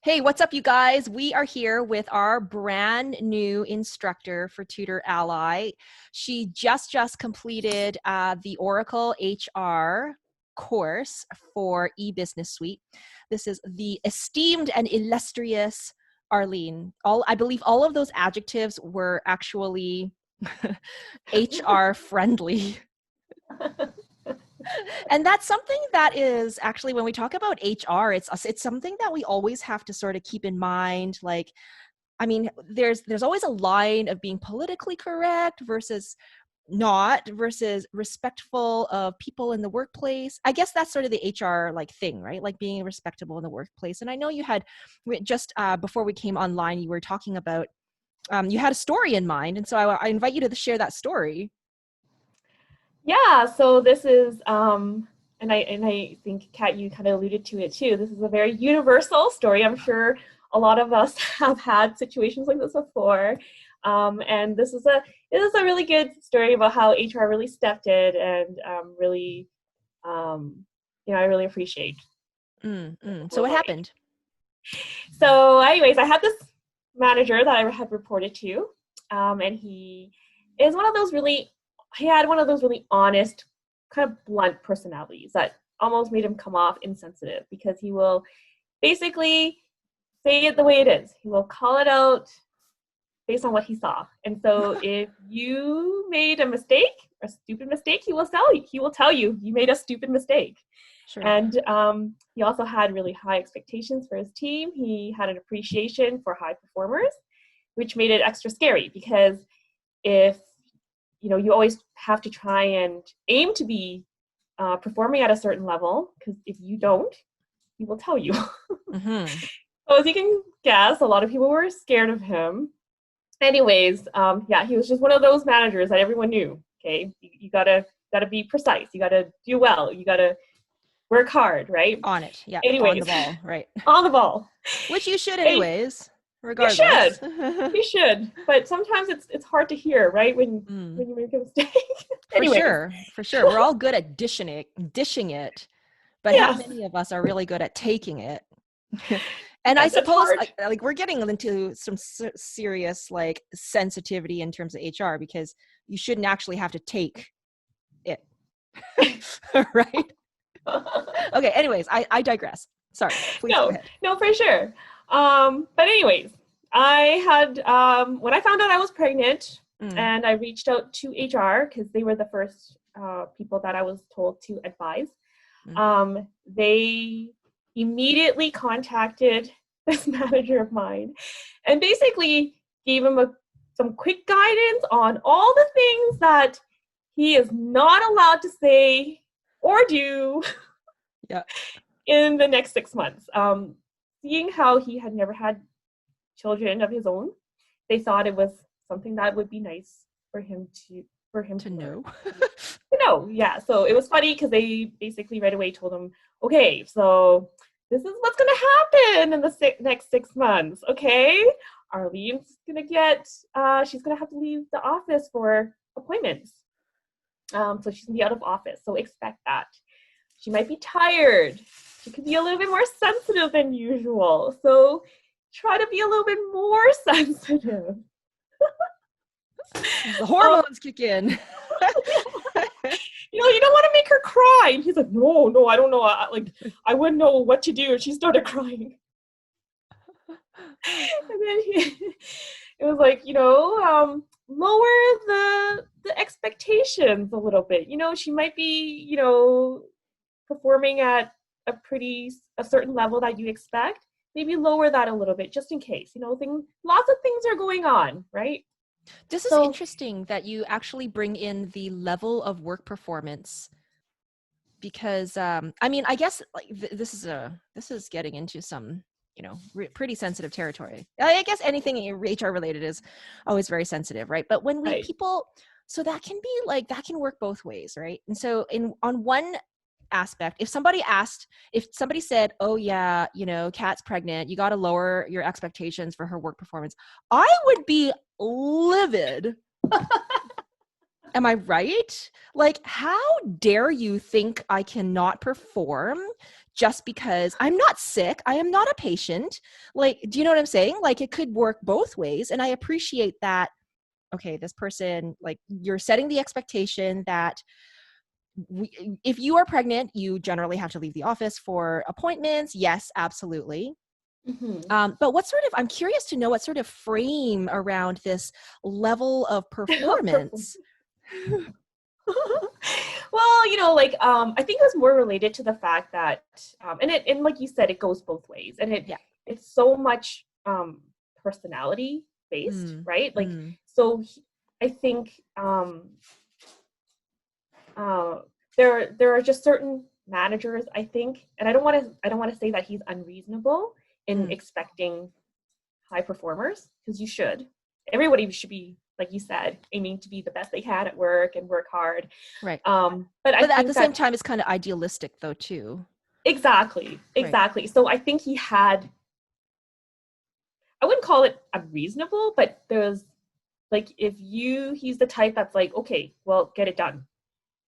Hey, what's up, you guys? We are here with our brand new instructor for TutorAlly. She just completed the Oracle HR course for eBusiness Suite. This is the esteemed and illustrious Arlene. I believe all of those adjectives were actually HR friendly. And that's something that is actually, when we talk about HR, it's something that we always have to sort of keep in mind. Like, I mean, there's always a line of being politically correct versus not, versus respectful of people in the workplace. I guess that's sort of the HR like thing, right? Like being respectable in the workplace. And I know you had just before we came online, you were talking about you had a story in mind, and so I invite you to share that story. Yeah, so this is, and I think, Kat, you kind of alluded to it too. This is a very universal story. I'm sure a lot of us have had situations like this before, and this is a really good story about how HR really stepped in and really, I really appreciate. So what happened? So, anyways, I had this manager that I had reported to, and he is one of those really. He had one of those really honest, kind of blunt personalities that almost made him come off insensitive, because he will basically say it the way it is. He will call it out based on what he saw. And so if you made a mistake, a stupid mistake, he will tell you you made a stupid mistake. Sure. And he also had really high expectations for his team. He had an appreciation for high performers, which made it extra scary, because if you always have to try and aim to be performing at a certain level, because if you don't, he will tell you. Mm-hmm. So as you can guess, a lot of people were scared of him. Anyways, he was just one of those managers that everyone knew. Okay, you gotta be precise. You gotta do well. You gotta work hard, right? On it, yeah. Anyways, On the ball, right? On the ball. Which you should, anyways. Regardless. You should. But sometimes it's hard to hear, right? When you make a mistake. For sure. We're all good at dishing it, but yes. How many of us are really good at taking it? And I suppose like we're getting into some serious like sensitivity in terms of HR, because you shouldn't actually have to take it. Right? Okay, anyways, I digress. Sorry, please go ahead. No, for sure. But anyways, I had, when I found out I was pregnant, and I reached out to HR, because they were the first people that I was told to advise. They immediately contacted this manager of mine and basically gave him some quick guidance on all the things that he is not allowed to say or do in the next 6 months. Seeing how he had never had children of his own, they thought it was something that would be nice for him to know. Yeah. So it was funny, because they basically right away told him, okay, so this is what's going to happen in the next 6 months. Okay, Arlene's going to get, she's going to have to leave the office for appointments. So she's going to be out of office. So expect that. She might be tired. She could be a little bit more sensitive than usual. So try to be a little bit more sensitive. The hormones kick in. You don't want to make her cry. And he's like, no, I don't know. I wouldn't know what to do if she started crying. And then it was like, lower the expectations a little bit. She might be, performing at a certain level that you expect. Maybe lower that a little bit, just in case. Lots of things are going on, right? This is interesting that you actually bring in the level of work performance, because I guess like this is getting into some pretty sensitive territory. I guess anything HR related is always very sensitive, right? But when people, so that can be like, that can work both ways, right? And so on one aspect, if somebody said, oh yeah, Kat's pregnant, you got to lower your expectations for her work performance, I would be livid. Am I right? Like, how dare you think I cannot perform just because I'm not sick. I am not a patient. Like, do you know what I'm saying? Like, it could work both ways. And I appreciate that. Okay, this person, like, you're setting the expectation that if you are pregnant, you generally have to leave the office for appointments. Yes, absolutely. But what sort of, I'm curious to know what sort of frame around this level of performance. Well, I think it was more related to the fact that, and like you said, it goes both ways, and it's so much personality based, right? Like, so I think there are just certain managers, I think, and I don't want to say that he's unreasonable in expecting high performers, because you should. Everybody should be, like you said, aiming to be the best they can at work and work hard. Right. But at the same time, it's kind of idealistic though, too. Exactly. Right. So I think he had, I wouldn't call it unreasonable, but there's like, he's the type that's like, okay, well, get it done.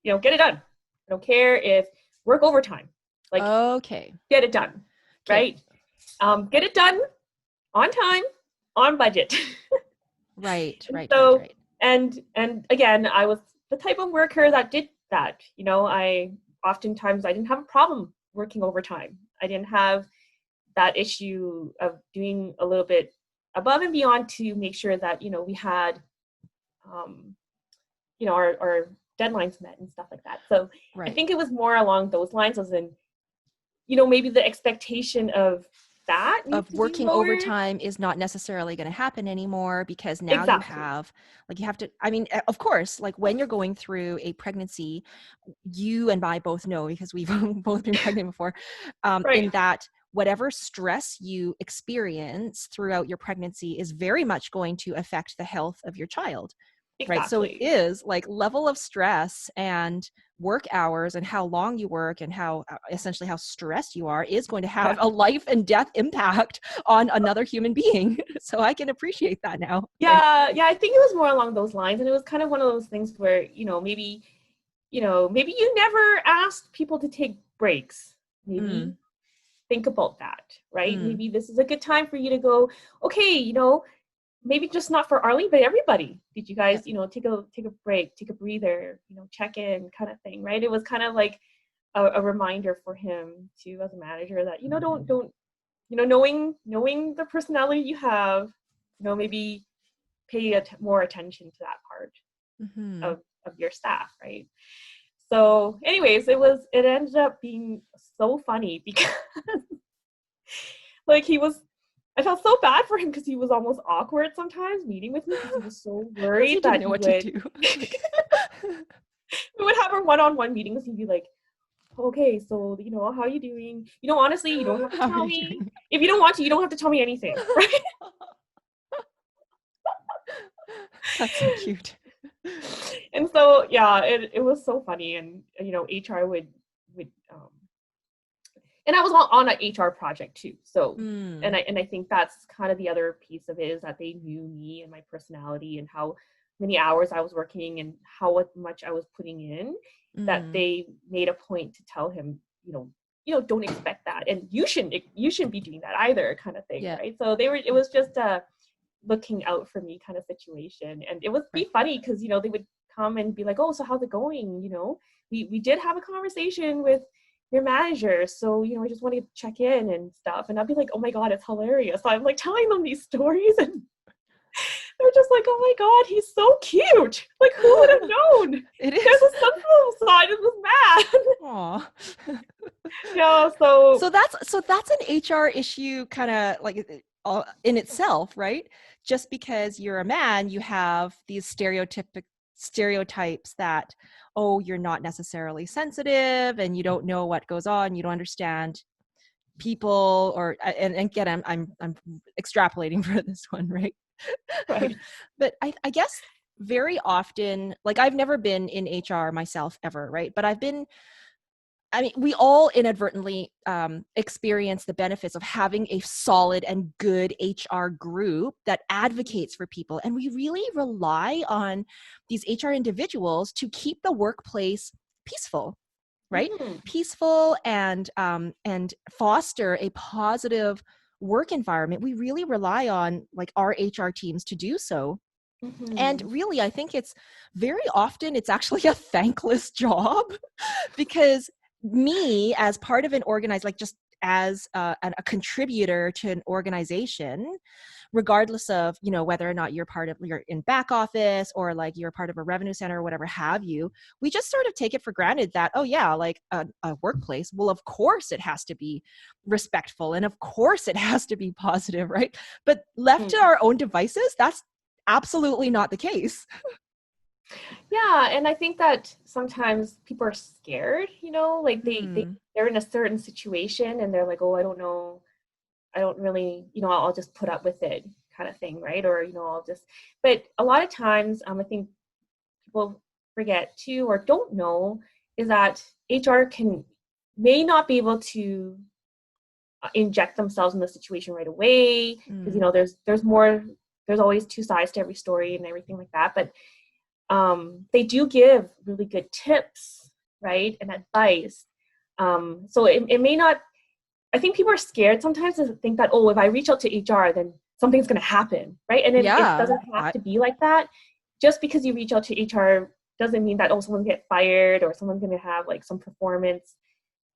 Get it done. I don't care if work overtime. Like, okay, get it done. Okay. Right? Get it done on time, on budget. Right. And again, I was the type of worker that did that. I didn't have a problem working overtime. I didn't have that issue of doing a little bit above and beyond to make sure that, we had, our deadlines met and stuff like that. So I think it was more along those lines, as in, maybe the expectation of that of working overtime is not necessarily going to happen anymore, because now you have to, I mean, of course, like when you're going through a pregnancy, you and I both know, because we've both been pregnant before, in that whatever stress you experience throughout your pregnancy is very much going to affect the health of your child. Exactly. Right. So it is like level of stress and work hours and how long you work and how essentially how stressed you are is going to have a life and death impact on another human being. So I can appreciate that now. Yeah. I think it was more along those lines. And it was kind of one of those things where, maybe you never asked people to take breaks. Maybe think about that, right? Maybe this is a good time for you to go, okay, maybe just not for Arlene, but everybody. Did you guys, take a break, take a breather, check in kind of thing, right? It was kind of like a reminder for him to, as a manager, that, don't, knowing the personality you have, maybe pay more attention to that part of your staff, right? So anyways, it ended up being so funny because like I felt so bad for him because he was almost awkward sometimes meeting with me, because he was so worried that he would to do. We would have our one-on-one meetings. He'd be like, okay, so, how are you doing? Honestly, you don't have to tell me. If you don't want to, you don't have to tell me anything, right? That's so cute. And so, yeah, it was so funny. And, HR would and I was on an HR project too. So, and I think that's kind of the other piece of it, is that they knew me and my personality and how many hours I was working and how much I was putting in, that they made a point to tell him, don't expect that. And you shouldn't be doing that either, kind of thing. Yeah. Right. So it was just a looking out for me kind of situation. And it would be funny because, they would come and be like, oh, so how's it going? We did have a conversation with your manager, so I just wanted to check in and stuff. And I'd be like, oh my god, it's hilarious. So I'm like telling them these stories, and they're just like, oh my god, he's so cute. Like, who would have known? It is. There's a sensitive side of this man. Yeah. So that's an HR issue, kind of like in itself, right? Just because you're a man, you have these stereotypes that, oh, you're not necessarily sensitive and you don't know what goes on, you don't understand people, or and again, I'm extrapolating for this one, right? Right. But I guess very often, like, I've never been in HR myself ever, right? But we all inadvertently experience the benefits of having a solid and good HR group that advocates for people. And we really rely on these HR individuals to keep the workplace peaceful, right? Mhm. Peaceful and foster a positive work environment, we really rely on like our HR teams to do so. And Mhm. really, I think it's very often it's actually a thankless job because me as part of an organized, like just as a contributor to an organization, regardless of, you know, whether or not you're in back office or like you're part of a revenue center or whatever have you, we just sort of take it for granted that, oh yeah, like a workplace, well, of course it has to be respectful and of course it has to be positive, right? But left to Mhm. our own devices, that's absolutely not the case. Yeah, and I think that sometimes people are scared, you know, like Hmm. they're in a certain situation and they're like, oh, I don't know, I don't really, you know, I'll just put up with it kind of thing, right? Or, you know, I'll just, but a lot of times, I think people forget too, or don't know, is that HR may not be able to inject themselves in the situation right away, because, you Mm. know, there's always two sides to every story and everything like that. But they do give really good tips, right, and advice. So it may not, I think people are scared sometimes to think that, oh, if I reach out to HR, then something's going to happen, right? And it Yeah. doesn't have to be like that. Just because you reach out to HR doesn't mean that, oh, someone's going to get fired or someone's going to have like some performance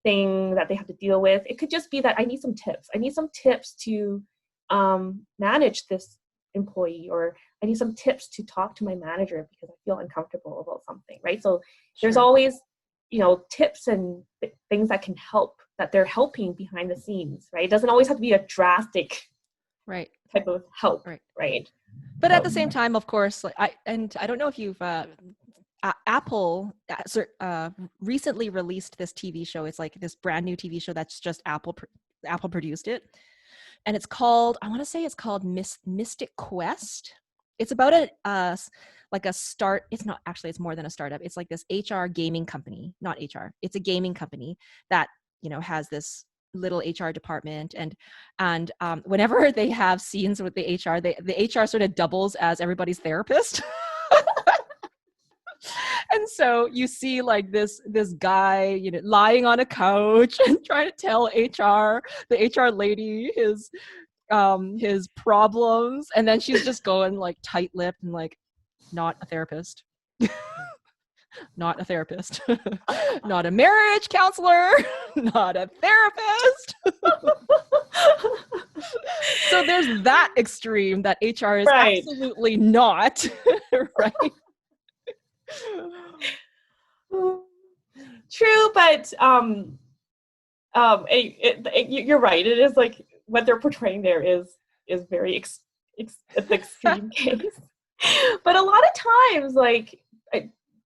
thing that they have to deal with. It could just be that I need some tips. I need some tips to manage this employee, or I need some tips to talk to my manager because I feel uncomfortable about something, right? So there's Sure. always, you know, tips and things that can help, that they're helping behind the scenes, right? It doesn't always have to be a drastic Right. type of help, Right. right? But at So the same time, of course, like I don't know if you've Apple recently released this TV show. It's like this brand new TV show that's just Apple produced it, and it's called, I want to say it's called Mystic Quest. It's about like a start. It's not actually. It's more than a startup. It's like this HR gaming company, not HR. It's a gaming company that, you know, has this little HR department, and whenever they have scenes with the HR, the HR sort of doubles as everybody's therapist. And so you see like this guy, you know, lying on a couch and trying to tell the HR lady his problems, and then she's just going like tight-lipped and like, not a therapist. Not a therapist. Not a marriage counselor. Not a therapist. So there's that extreme that HR is right. absolutely not. Right. True, but you're right. It is like what they're portraying there is very it's the extreme case. But a lot of times, like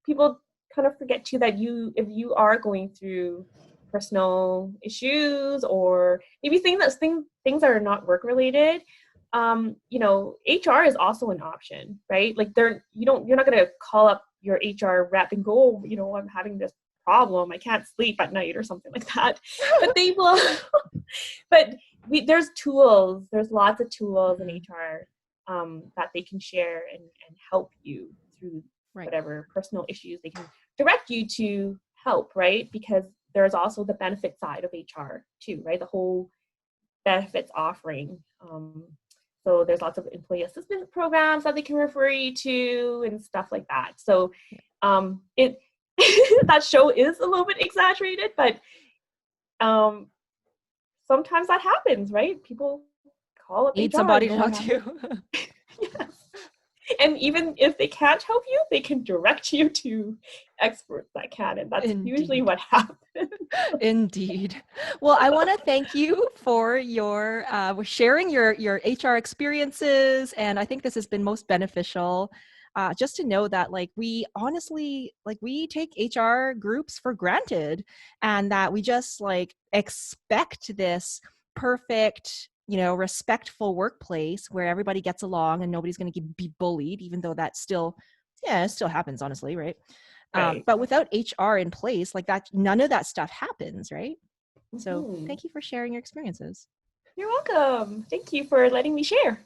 people kind of forget too that if you are going through personal issues or maybe things that are not work related, you know, HR is also an option, right? Like you're not gonna call up your HR rep and go, oh, you know, I'm having this problem, I can't sleep at night or something like that. But they will but there's lots of tools in Mhm. HR that they can share and help you through Right. whatever personal issues. They can direct you to help, right? Because there's also the benefit side of HR too, right? The whole benefits offering. So there's lots of employee assistance programs that they can refer you to and stuff like that. So it that show is a little bit exaggerated, but um, sometimes that happens, right? People call up Need HR and somebody to go, I talk have this. to. Yes. And even if they can't help you, they can direct you to experts that can, and that's usually Indeed. what happens. Indeed. Well, I want to thank you for your sharing your HR experiences, and I think this has been most beneficial. Just to know that, like, we honestly, like, we take HR groups for granted, and that we just like expect this perfect, you know, respectful workplace where everybody gets along and nobody's going to be bullied, even though that still, yeah, it still happens, honestly, right? Right. But without HR in place, like that, none of that stuff happens, right? So Mhm. thank you for sharing your experiences. You're welcome. Thank you for letting me share.